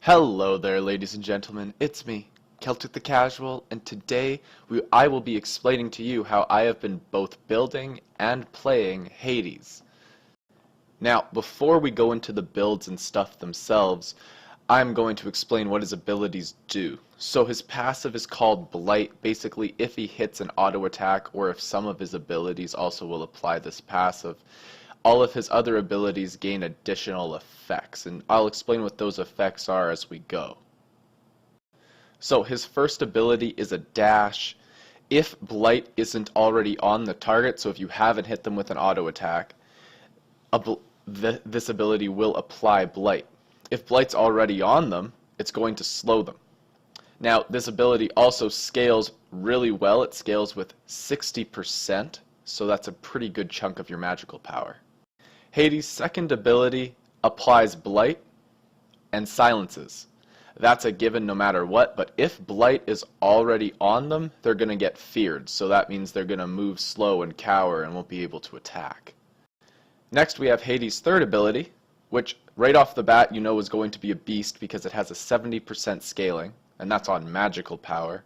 Hello there, ladies and gentlemen. It's me, Keltick the Casual, and today I will be explaining to you how I have been both building and playing Hades. Now, before we go into the builds and stuff themselves, I'm going to explain what his abilities do. So his passive is called Blight, basically if he hits an auto attack or if some of his abilities also will apply this passive. All of his other abilities gain additional effects, and I'll explain what those effects are as we go. So his first ability is a dash. If Blight isn't already on the target, so if you haven't hit them with an auto attack, this ability will apply Blight. If Blight's already on them, it's going to slow them. Now, this ability also scales really well. It scales with 60%, so that's a pretty good chunk of your magical power. Hades' second ability applies Blight and silences. That's a given no matter what, but if Blight is already on them, they're going to get feared, so that means they're going to move slow and cower and won't be able to attack. Next we have Hades' third ability, which right off the bat you know is going to be a beast because it has a 70% scaling, and that's on magical power.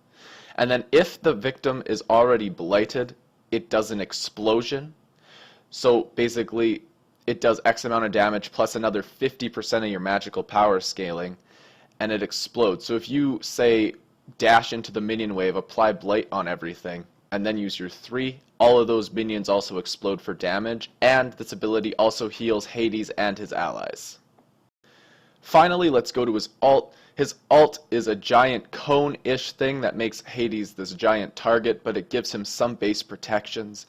And then if the victim is already blighted, it does an explosion. So basically it does X amount of damage plus another 50% of your magical power scaling, and it explodes. So if you, say, dash into the minion wave, apply Blight on everything, and then use your 3, all of those minions also explode for damage, and this ability also heals Hades and his allies. Finally, let's go to his ult. His ult is a giant cone-ish thing that makes Hades this giant target, but it gives him some base protections,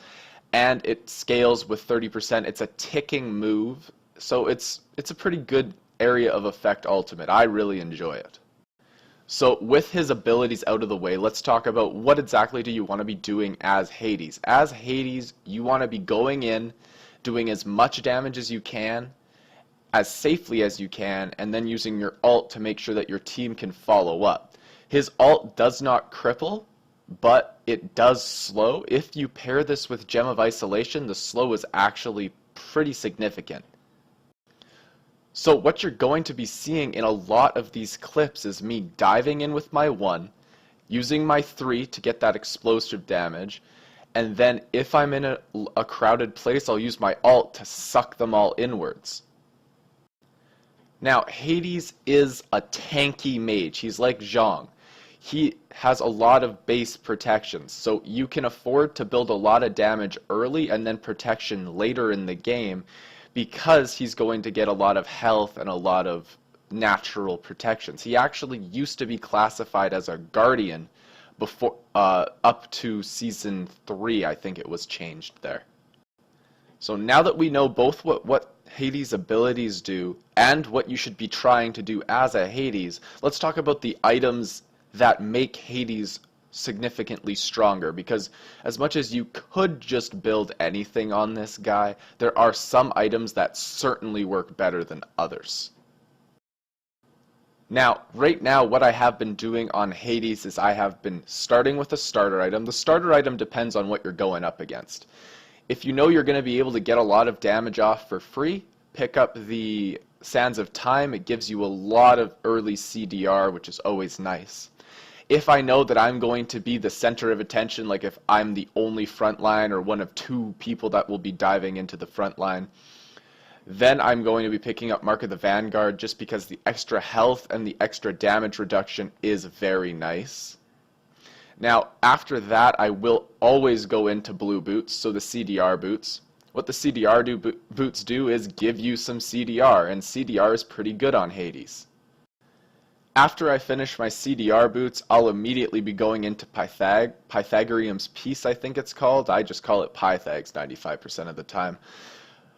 and it scales with 30%. It's a ticking move, so it's a pretty good area of effect ultimate. I really enjoy it. So with his abilities out of the way, let's talk about what exactly do you want to be doing as Hades. As Hades, you want to be going in, doing as much damage as you can, as safely as you can, and then using your ult to make sure that your team can follow up. His ult does not cripple, but it does slow. If you pair this with Gem of Isolation, the slow is actually pretty significant. So what you're going to be seeing in a lot of these clips is me diving in with my 1, using my 3 to get that explosive damage, and then if I'm in a crowded place, I'll use my ult to suck them all inwards. Now, Hades is a tanky mage. He's like Zhang. He has a lot of base protections, so you can afford to build a lot of damage early and then protection later in the game because he's going to get a lot of health and a lot of natural protections. He actually used to be classified as a guardian before up to season 3, I think it was changed there. So now that we know both what Hades' abilities do and what you should be trying to do as a Hades, let's talk about the items that make Hades significantly stronger, because as much as you could just build anything on this guy, there are some items that certainly work better than others. Now, right now, what I have been doing on Hades is I have been starting with a starter item. The starter item depends on what you're going up against. If you know you're going to be able to get a lot of damage off for free, pick up the Sands of Time. It gives you a lot of early CDR, which is always nice. If I know that I'm going to be the center of attention, like if I'm the only front line or one of 2 people that will be diving into the front line, then I'm going to be picking up Mark of the Vanguard just because the extra health and the extra damage reduction is very nice. Now, after that, I will always go into blue boots, so the CDR boots. What the CDR boots do is give you some CDR, and CDR is pretty good on Hades. After I finish my CDR boots, I'll immediately be going into Pythagorean's Peace, I think it's called. I just call it Pythags 95% of the time.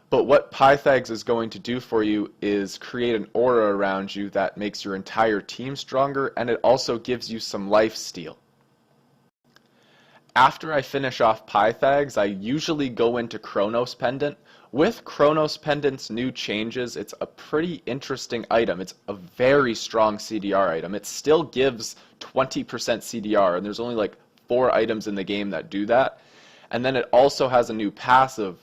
But what Pythags is going to do for you is create an aura around you that makes your entire team stronger, and it also gives you some lifesteal. After I finish off Pythags, I usually go into Chronos Pendant. With Chronos Pendant's new changes, it's a pretty interesting item. It's a very strong CDR item. It still gives 20% CDR, and there's only like 4 items in the game that do that. And then it also has a new passive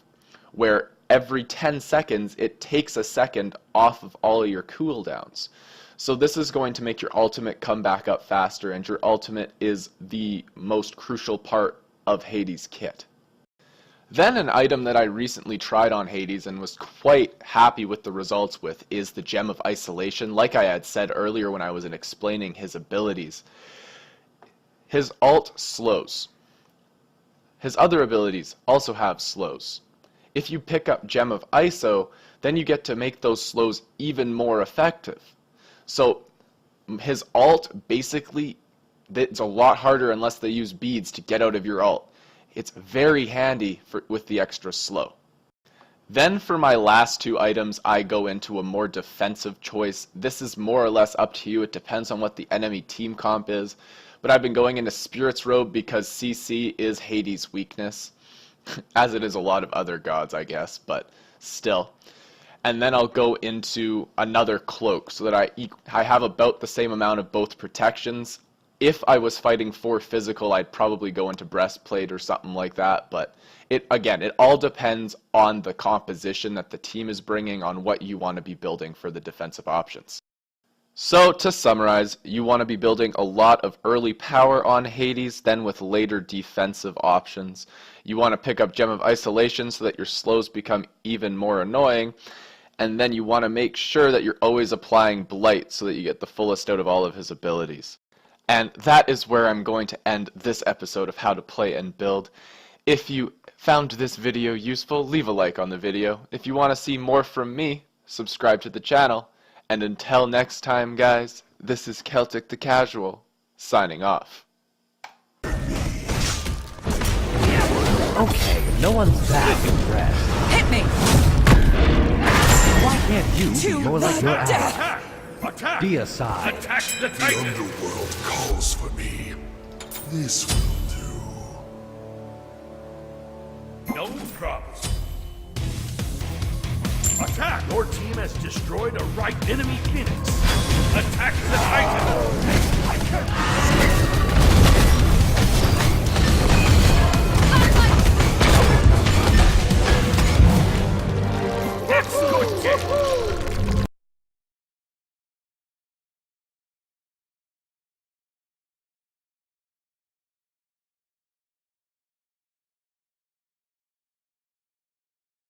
where every 10 seconds it takes a second off of all of your cooldowns. So this is going to make your ultimate come back up faster, and your ultimate is the most crucial part of Hades' kit. Then an item that I recently tried on Hades and was quite happy with the results with is the Gem of Isolation. Like I had said earlier when I was explaining his abilities, his ult slows. His other abilities also have slows. If you pick up Gem of ISO, then you get to make those slows even more effective. So his ult, basically, it's a lot harder unless they use beads to get out of your ult. It's very handy with the extra slow. Then for my last two items, I go into a more defensive choice. This is more or less up to you. It depends on what the enemy team comp is. But I've been going into Spirit's Robe because CC is Hades' weakness, as it is a lot of other gods, I guess, but still. And then I'll go into another cloak so that I have about the same amount of both protections. If I was fighting for physical, I'd probably go into breastplate or something like that, but it all depends on the composition that the team is bringing, on what you want to be building for the defensive options. So to summarize, you want to be building a lot of early power on Hades, then with later defensive options. You want to pick up Gem of Isolation so that your slows become even more annoying. And then you want to make sure that you're always applying Blight so that you get the fullest out of all of his abilities. And that is where I'm going to end this episode of How to Play and Build. If you found this video useful, leave a like on the video. If you want to see more from me, subscribe to the channel. And until next time, guys, this is Keltick the Casual, signing off. Okay, no one's that impressed. Hit me! Why can't you be more like your death. ally? Attack! Be aside. Attack the The Titan! underworld calls for me. This will do. No problem. Attack! Your team has destroyed a right enemy Phoenix. Attack the Titan!